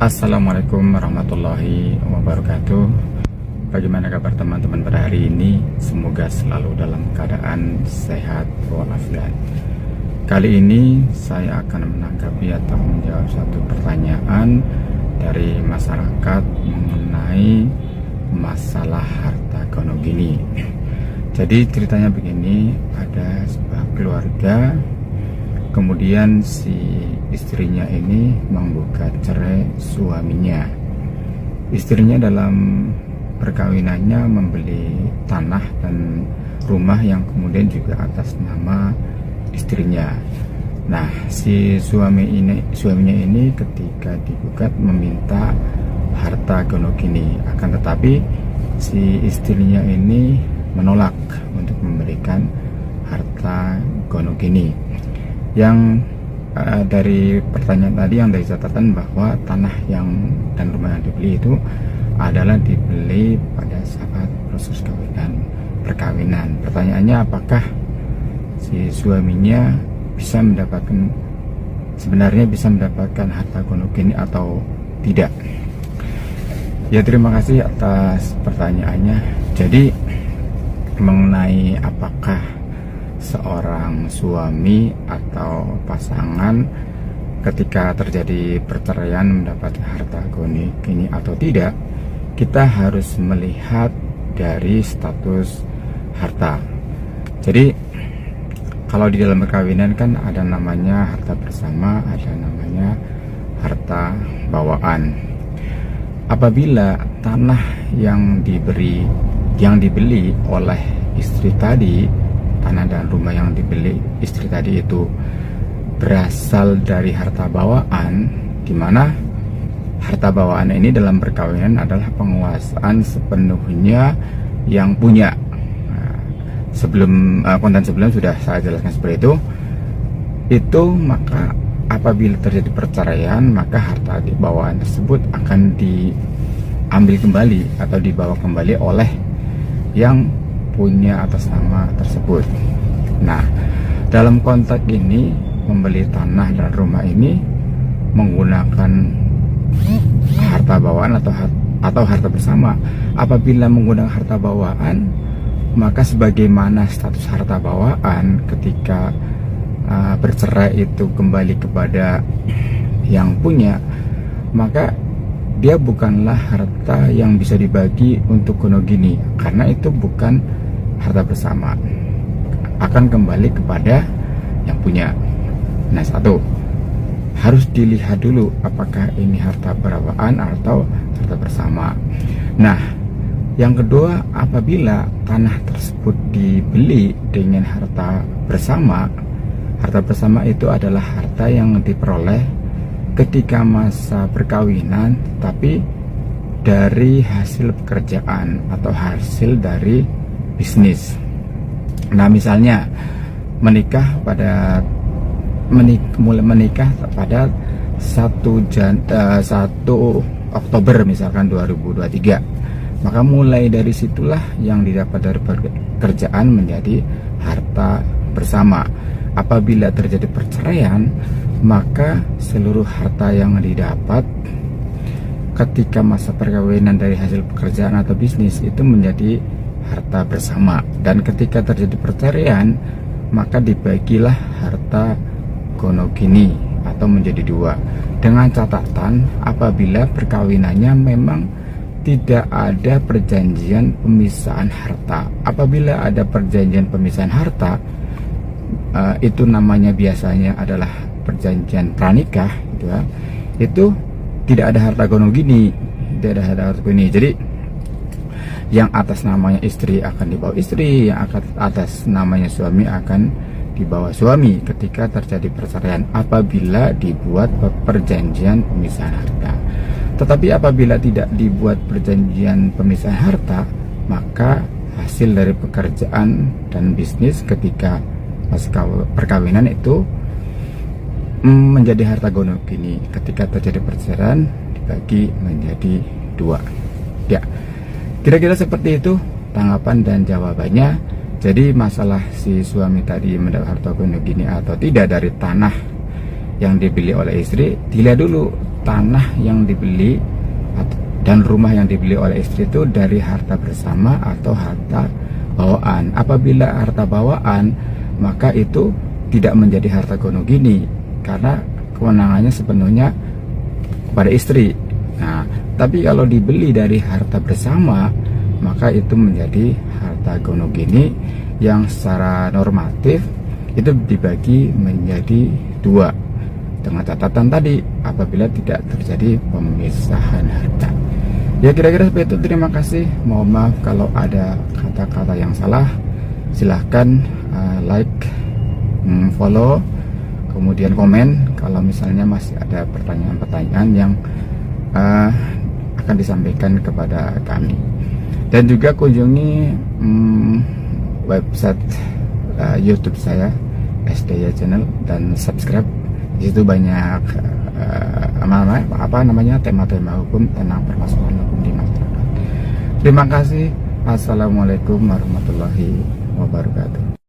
Assalamualaikum warahmatullahi wabarakatuh. Bagaimana kabar teman-teman pada hari ini? Semoga selalu dalam keadaan sehat walafiat. Kali ini saya akan menanggapi atau menjawab satu pertanyaan dari masyarakat mengenai masalah harta gono gini. Jadi ceritanya begini, ada sebuah keluarga, kemudian si istrinya ini menggugat cerai suaminya. Istrinya dalam perkawinannya membeli tanah dan rumah yang kemudian juga atas nama istrinya. Nah, si suaminya ini ketika digugat meminta harta gono gini, akan tetapi si istrinya ini menolak untuk memberikan harta gono gini. Yang dari pertanyaan tadi, yang dari catatan bahwa tanah yang dan rumah yang dibeli itu adalah dibeli pada saat proses perkawinan. Pertanyaannya, apakah si suaminya sebenarnya bisa mendapatkan harta gono gini atau tidak? Ya, terima kasih atas pertanyaannya. Jadi mengenai apakah seorang suami atau pasangan ketika terjadi perceraian mendapat harta gono gini atau tidak, kita harus melihat dari status harta. Jadi kalau di dalam perkawinan kan ada namanya harta bersama, ada namanya harta bawaan. Apabila tanah yang dibeli oleh istri tadi, tanah dan rumah yang dibeli istri tadi itu berasal dari harta bawaan, di mana harta bawaan ini dalam perkawinan adalah penguasaan sepenuhnya yang punya. Konten sebelum sudah saya jelaskan seperti itu maka apabila terjadi perceraian, maka harta bawaan tersebut akan diambil kembali atau dibawa kembali oleh yang punya atas nama tersebut. Nah, dalam konteks ini membeli tanah dan rumah ini menggunakan harta bawaan atau harta bersama. Apabila menggunakan harta bawaan, maka sebagaimana status harta bawaan ketika bercerai itu kembali kepada yang punya, maka dia bukanlah harta yang bisa dibagi untuk gono gini, karena itu bukan harta bersama, akan kembali kepada yang punya. Nah, satu, harus dilihat dulu apakah ini harta bawaan atau harta bersama. Nah, yang kedua, apabila tanah tersebut dibeli dengan harta bersama itu adalah harta yang diperoleh ketika masa perkawinan, tapi dari hasil pekerjaan atau hasil dari bisnis. Nah, misalnya mulai menikah pada 1 Oktober misalkan 2023, maka mulai dari situlah yang didapat dari pekerjaan menjadi harta bersama. Apabila terjadi perceraian, maka seluruh harta yang didapat ketika masa perkawinan dari hasil pekerjaan atau bisnis itu menjadi harta bersama. Dan ketika terjadi perceraian, maka dibagilah harta gono gini atau menjadi dua, dengan catatan apabila perkawinannya memang tidak ada perjanjian pemisahan harta. Apabila ada perjanjian pemisahan harta, itu namanya biasanya adalah perjanjian pranikah, gitu ya. Itu tidak ada harta gono gini, Jadi yang atas namanya istri akan dibawa istri, yang atas namanya suami akan dibawa suami ketika terjadi perceraian apabila dibuat perjanjian pemisahan harta. Tetapi apabila tidak dibuat perjanjian pemisahan harta, maka hasil dari pekerjaan dan bisnis ketika masa perkawinan itu menjadi harta gono gini. Ketika terjadi perceraian dibagi menjadi dua. Ya, kira-kira seperti itu tanggapan dan jawabannya. Jadi masalah si suami tadi mendapat harta gono gini atau tidak dari tanah yang dibeli oleh istri, dilihat dulu tanah yang dibeli dan rumah yang dibeli oleh istri itu dari harta bersama atau harta bawaan. Apabila harta bawaan, maka itu tidak menjadi harta gonogini karena kewenangannya sepenuhnya kepada istri. Nah, tapi kalau dibeli dari harta bersama, maka itu menjadi harta gonogini yang secara normatif itu dibagi menjadi 2 dengan catatan tadi apabila tidak terjadi pemisahan harta. Ya, kira-kira seperti itu. Terima kasih. Mohon maaf kalau ada kata-kata yang salah. Silahkan like, follow, kemudian komen kalau misalnya masih ada pertanyaan-pertanyaan yang akan disampaikan kepada kami. Dan juga kunjungi website YouTube saya, SDY Channel, dan subscribe. Di situ banyak tema-tema hukum tentang permasalahan hukum di masyarakat. Terima kasih. Assalamualaikum warahmatullahi wabarakatuh.